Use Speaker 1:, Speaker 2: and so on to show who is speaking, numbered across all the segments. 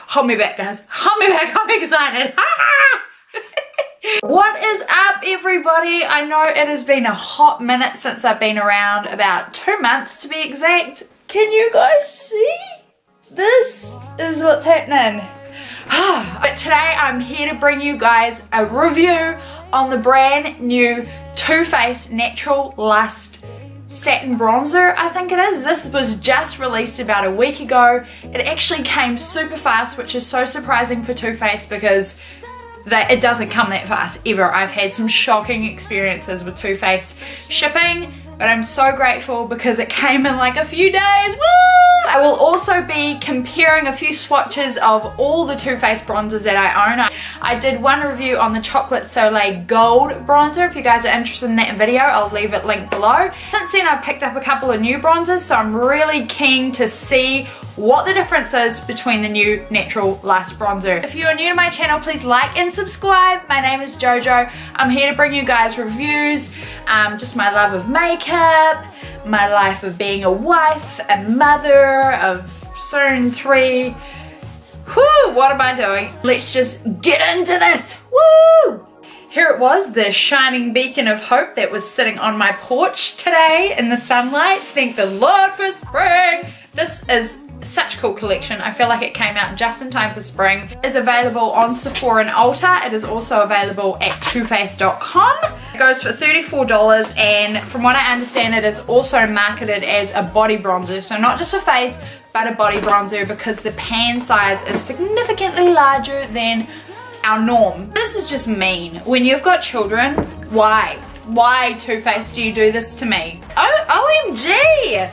Speaker 1: Hold me back, guys. Hold me back. I'm excited. What is up, everybody? I know it has been a hot minute since I've been around, about 2 months to be exact. Can you guys see? This is what's happening. But today I'm here to bring you guys a review on the brand new Too Faced Natural Lust Satin Bronzer, I think it is. This was just released about a week ago. It actually came super fast, which is so surprising for Too Faced because it doesn't come that fast ever. I've had some shocking experiences with Too Faced shipping, but I'm so grateful because it came in like a few days. Woo! I will also be comparing a few swatches of all the Too Faced bronzers that I own. I did one review on the Chocolate Soleil Gold bronzer. If you guys are interested in that video, I'll leave it linked below. Since then, I've picked up a couple of new bronzers, so I'm really keen to see what the difference is between the new Natural Lust bronzer. If you are new to my channel, please like and subscribe. My name is Jojo. I'm here to bring you guys reviews, just my love of makeup, my life of being a wife, a mother of soon 3. Whew, what am I doing? Let's just get into this. Woo! Here it was, the shining beacon of hope that was sitting on my porch today in the sunlight. Thank the Lord for spring. This is such a cool collection. I feel like it came out just in time for spring. It is available on Sephora and Ulta. It is also available at toofaced.com. It goes for $34, and from what I understand, it is also marketed as a body bronzer. So not just a face, but a body bronzer, because the pan size is significantly larger than our norm. This is just mean. When you've got children, why? Why, Too Faced, do you do this to me? Oh, OMG!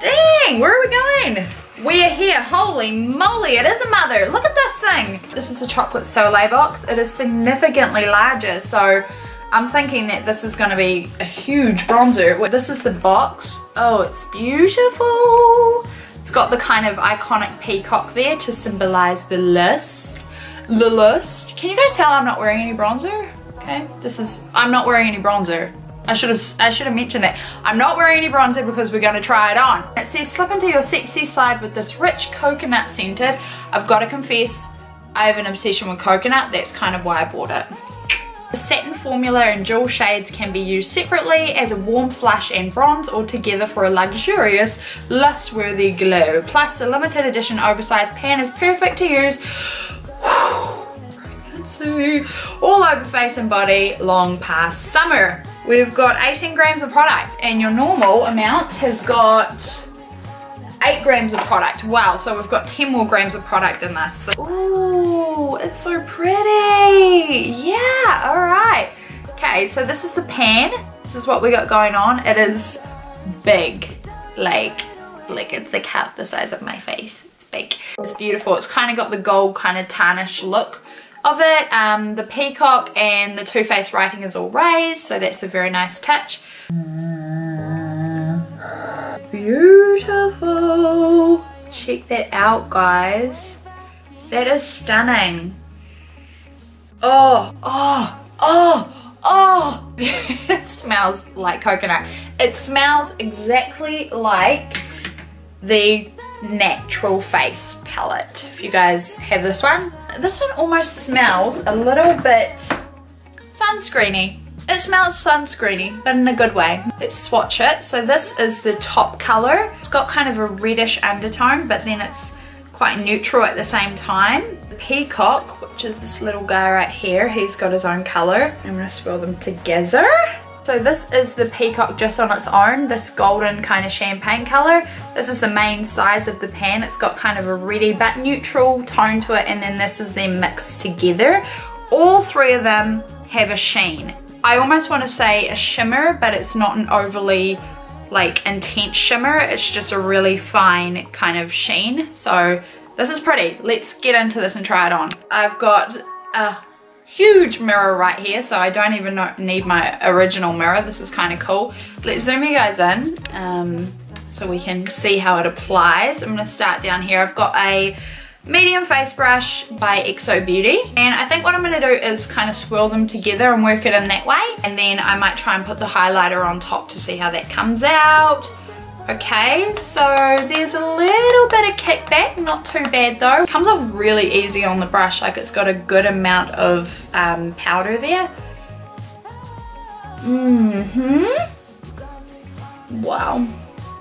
Speaker 1: Dang, where are we going? We are here. Holy moly, it is a mother. Look at this thing. This is the Chocolate Soleil box. It is significantly larger, so I'm thinking that this is going to be a huge bronzer. This is the box. Oh, it's beautiful. It's got the kind of iconic peacock there to symbolize the lust. The lust. Can you guys tell I'm not wearing any bronzer? Okay, I'm not wearing any bronzer. I should have mentioned that. I'm not wearing any bronzer because we're going to try it on. It says slip into your sexy side with this rich coconut scented. I've got to confess, I have an obsession with coconut. That's kind of why I bought it. The satin formula in dual shades can be used separately as a warm flush and bronze, or together for a luxurious, lust-worthy glow. Plus, the limited edition oversized pan is perfect to use all over face and body long past summer. We've got 18 grams of product, and your normal amount has got 8 grams of product. Wow, so we've got 10 more grams of product in this. Ooh, it's so pretty. Yeah, all right. Okay, so this is the pan. This is what we got going on. It is big, like it's like half the size of my face. It's big. It's beautiful. It's kind of got the gold kind of tarnish look of it. The peacock and the Too Faced writing is all raised, so that's a very nice touch. Beautiful. Check that out, guys. That is stunning. Oh. It smells like coconut. It smells exactly like the Natural Face palette. If you guys have this one almost smells a little bit sunscreeny. It smells sunscreeny, but in a good way. Let's swatch it. So this is the top color. It's got kind of a reddish undertone, but then it's quite neutral at the same time. The peacock, which is this little guy right here, he's got his own color. I'm gonna swirl them together. So this is the peacock just on its own, this golden kind of champagne color. This is the main size of the pan. It's got kind of a reddy but neutral tone to it, and then this is them mixed together. All 3 of them have a sheen. I almost want to say a shimmer, but it's not an overly like intense shimmer. It's just a really fine kind of sheen. So this is pretty. Let's get into this and try it on. I've got a huge mirror right here, so I don't even need my original mirror. This is kind of cool. Let's zoom you guys in so we can see how it applies. I'm going to start down here. I've got a medium face brush by XO Beauty, and I think what I'm going to do is kind of swirl them together and work it in that way, and then I might try and put the highlighter on top to see how that comes out. Okay, so there's a little bit of kickback, not too bad though. It comes off really easy on the brush, like it's got a good amount of powder there. Wow.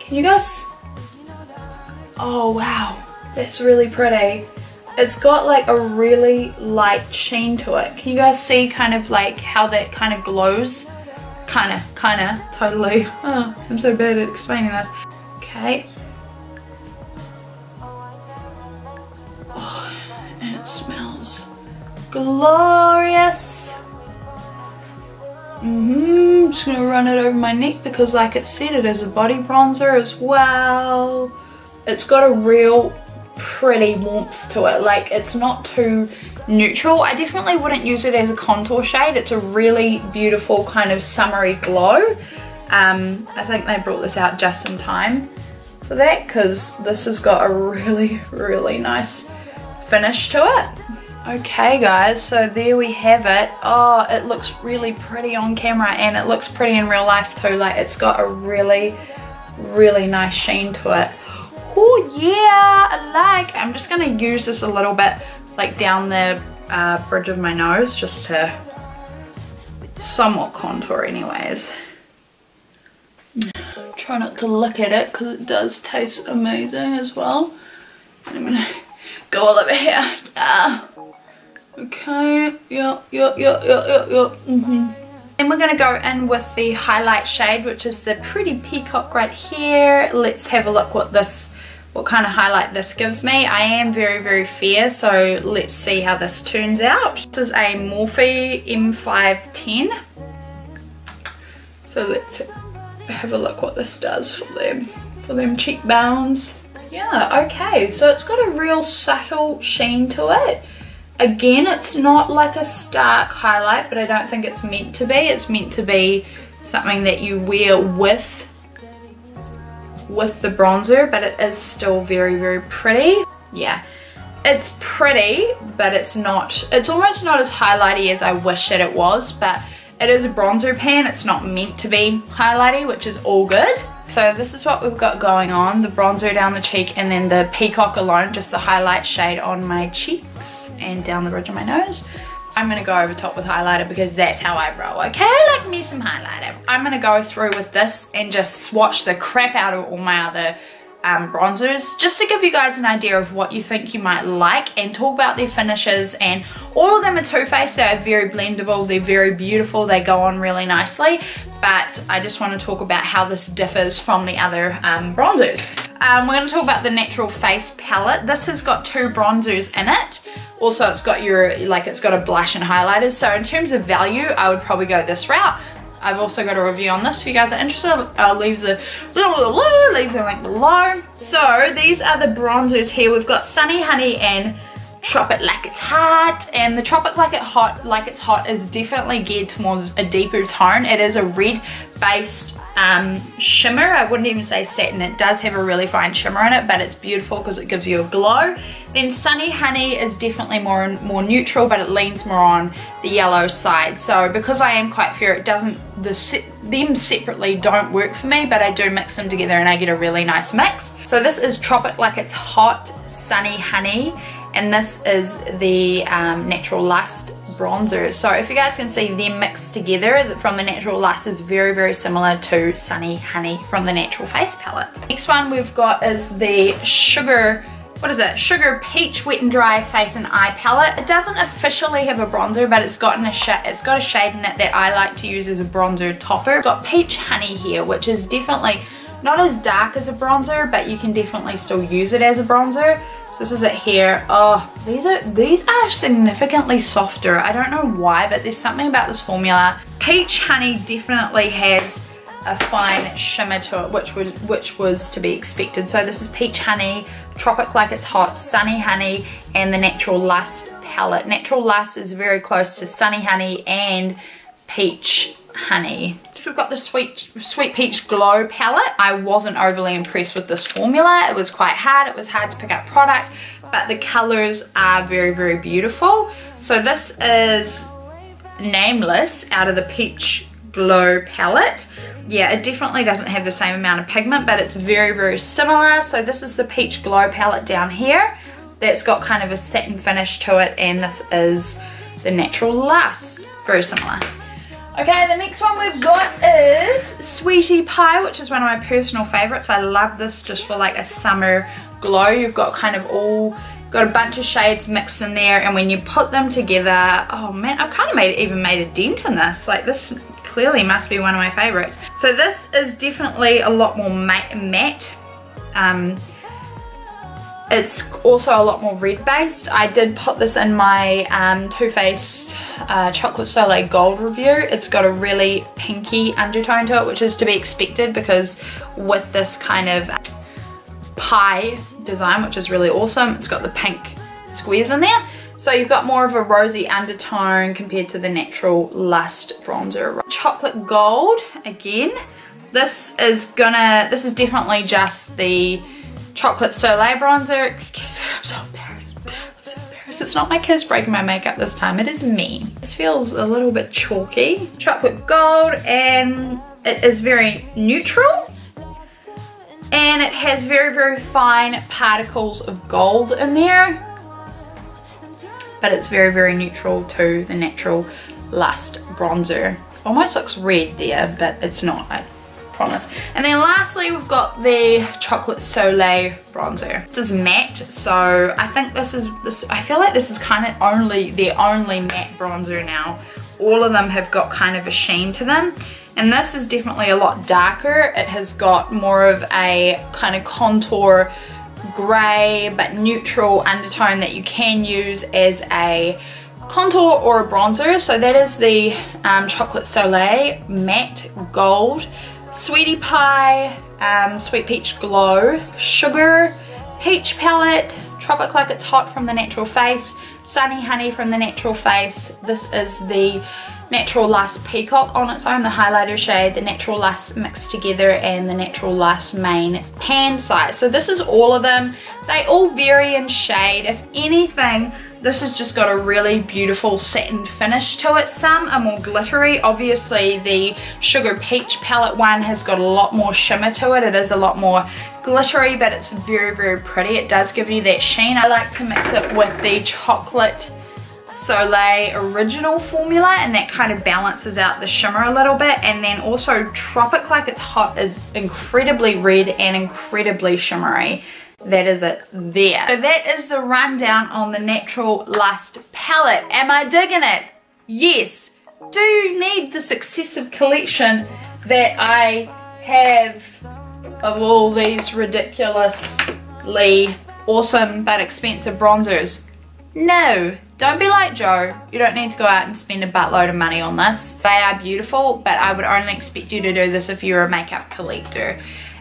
Speaker 1: Can you guys? Oh wow, that's really pretty. It's got like a really light sheen to it. Can you guys see kind of like how that kind of glows? Kinda, totally. Oh, I'm so bad at explaining this. Okay. Oh, and it smells glorious. I'm just gonna run it over my neck because like it said, it is a body bronzer as well. It's got a real pretty warmth to it. Like it's not too neutral. I definitely wouldn't use it as a contour shade. It's a really beautiful kind of summery glow. I think they brought this out just in time for that because this has got a really nice finish to it. Okay guys, so there we have it. Oh, it looks really pretty on camera and it looks pretty in real life too. Like it's got a really nice sheen to it. Oh yeah, I like. I'm just gonna use this a little bit like down the bridge of my nose just to somewhat contour anyways. Try not to look at it because it does taste amazing as well. And I'm gonna go all over here. Okay, yeah. And we're gonna go in with the highlight shade, which is the pretty peacock right here. Let's have a look what kind of highlight this gives me. I am very fair, so let's see how this turns out. This is a Morphe M510. So let's have a look what this does for them cheekbones. Yeah, okay, so it's got a real subtle sheen to it. Again, it's not like a stark highlight, but I don't think it's meant to be. It's meant to be something that you wear with the bronzer, but it is still very pretty. Yeah, it's pretty, but it's almost not as highlighty as I wish that it was, but it is a bronzer pan. It's not meant to be highlighty, which is all good. So this is what we've got going on, the bronzer down the cheek and then the peacock alone, just the highlight shade on my cheeks and down the bridge of my nose. I'm going to go over top with highlighter because that's how I roll, okay? I like me some highlighter. I'm going to go through with this and just swatch the crap out of all my other bronzers, just to give you guys an idea of what you think you might like and talk about their finishes. And all of them are Too Faced. They're very blendable, they're very beautiful, they go on really nicely, but I just want to talk about how this differs from the other bronzers. We're going to talk about the Natural Face palette. This has got 2 bronzers in it. Also it's got it's got a blush and highlighters. So in terms of value, I would probably go this route. I've also got a review on this if you guys are interested. I'll leave the link below. So these are the bronzers here. We've got Sunny Honey and Tropic Like It's Hot. And the Tropic Like It's Hot is definitely geared towards a deeper tone. It is a red based shimmer. I wouldn't even say satin. It does have a really fine shimmer in it, but it's beautiful because it gives you a glow. Then Sunny Honey is definitely more neutral, but it leans more on the yellow side. So because I am quite fair, it doesn't, them separately don't work for me, but I do mix them together and I get a really nice mix. So this is Tropic Like It's Hot Sunny Honey, and this is the Natural Lust bronzer. So if you guys can see them mixed together from the Natural Lust is very similar to Sunny Honey from the Natural Face palette. Next one we've got is the Sugar Peach Wet and Dry Face and Eye palette. It doesn't officially have a bronzer, but it's got a shade in it that I like to use as a bronzer topper. It's got Peach Honey here, which is definitely not as dark as a bronzer, but you can definitely still use it as a bronzer. So this is it here. Oh, these are significantly softer. I don't know why, but there's something about this formula. Peach Honey definitely has a fine shimmer to it, which was to be expected. So this is Peach Honey, Tropic Like It's Hot, Sunny Honey, and the Natural Lust palette. Natural Lust is very close to Sunny Honey and Peach Honey. So we've got the Sweet Peach Glow palette. I wasn't overly impressed with this formula. It was quite hard. It was hard to pick up product, but the colors are very beautiful. So this is Nameless out of the Peach Glow palette. Yeah, it definitely doesn't have the same amount of pigment, but it's very similar. So this is the Peach Glow palette down here. That's got kind of a satin finish to it, and this is the Natural Lust. Very similar. Okay, the next one we've got is Sweetie Pie, which is one of my personal favorites. I love this just for like a summer glow. You've got kind of got a bunch of shades mixed in there, and when you put them together, oh man, I've kind of even made a dent in this. Like, this clearly must be one of my favorites. So this is definitely a lot more matte. It's also a lot more red based. I did put this in my Too Faced Chocolate Soleil Gold review. It's got a really pinky undertone to it, which is to be expected because with this kind of pie design, which is really awesome, it's got the pink squares in there. So you've got more of a rosy undertone compared to the Natural Lust bronzer. Chocolate Gold, again. This is definitely just the Chocolate Soleil bronzer. Excuse me, I'm so embarrassed. I'm so embarrassed. It's not my kids breaking my makeup this time, it is me. This feels a little bit chalky. Chocolate Gold, and it is very neutral. And it has very fine particles of gold in there. But it's very neutral to the Natural Lust bronzer. Almost looks red there, but it's not, I promise. And then lastly, we've got the Chocolate Soleil bronzer. This is matte, so I think I feel like this is kind of their only matte bronzer now. All of them have got kind of a sheen to them. And this is definitely a lot darker. It has got more of a kind of contour grey but neutral undertone that you can use as a contour or a bronzer. So that is the Chocolate Soleil Matte Gold, Sweetie Pie, Sweet Peach Glow, Sugar Peach Palette, Tropic Like It's Hot from the Natural Face, Sunny Honey from the Natural Face. This is the Natural Lust Peacock on its own, the highlighter shade, the Natural Lust mixed together, and the Natural Lust main pan size. So this is all of them. They all vary in shade. If anything, this has just got a really beautiful satin finish to it. Some are more glittery. Obviously the Sugar Peach palette one has got a lot more shimmer to it. It is a lot more glittery, but it's very pretty. It does give you that sheen. I like to mix it with the Chocolate Soleil original formula, and that kind of balances out the shimmer a little bit. And then also Tropic Like It's Hot is incredibly red and incredibly shimmery. That is it there. So that is the rundown on the Natural Lust palette. Am I digging it? Yes. Do you need the successive collection that I have of all these ridiculously awesome but expensive bronzers? No. Don't be like Joe. You don't need to go out and spend a buttload of money on this. They are beautiful, but I would only expect you to do this if you're a makeup collector.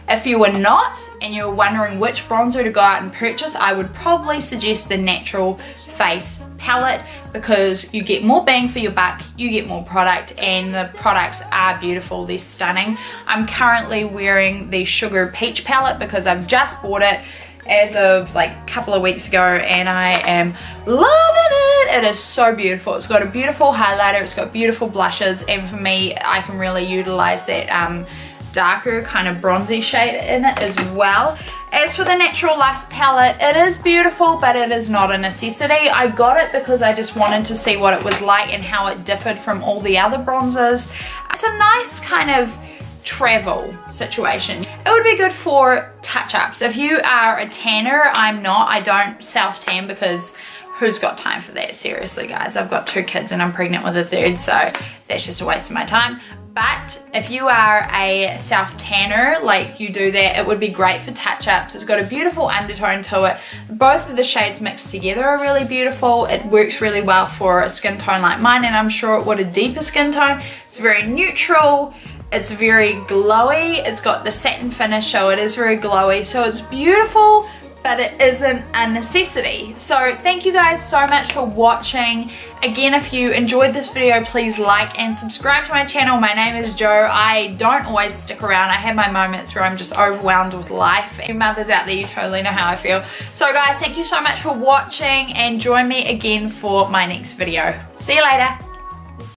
Speaker 1: If you were not, and you're wondering which bronzer to go out and purchase, I would probably suggest the Natural Face palette, because you get more bang for your buck, you get more product, and the products are beautiful, they're stunning. I'm currently wearing the Sugar Peach palette because I've just bought it as of like a couple of weeks ago, and I am loving it. It is so beautiful. It's got a beautiful highlighter, it's got beautiful blushes, and for me, I can really utilize that darker kind of bronzy shade in it as well. As for the Natural Lust palette, it is beautiful, but it is not a necessity. I got it because I just wanted to see what it was like and how it differed from all the other bronzers. It's a nice kind of travel situation. It would be good for touch-ups. If you are a tanner, I'm not. I don't self-tan because who's got time for that? Seriously, guys. I've got 2 kids and I'm pregnant with a 3rd, so that's just a waste of my time. But if you are a self-tanner, like you do that, it would be great for touch-ups. It's got a beautiful undertone to it. Both of the shades mixed together are really beautiful. It works really well for a skin tone like mine, and I'm sure it would a deeper skin tone. It's very neutral. It's very glowy. It's got the satin finish, so it is very glowy. So it's beautiful, but it isn't a necessity. So thank you guys so much for watching. Again, if you enjoyed this video, please like and subscribe to my channel. My name is Jo. I don't always stick around. I have my moments where I'm just overwhelmed with life. You mothers out there, you totally know how I feel. So guys, thank you so much for watching, and join me again for my next video. See you later.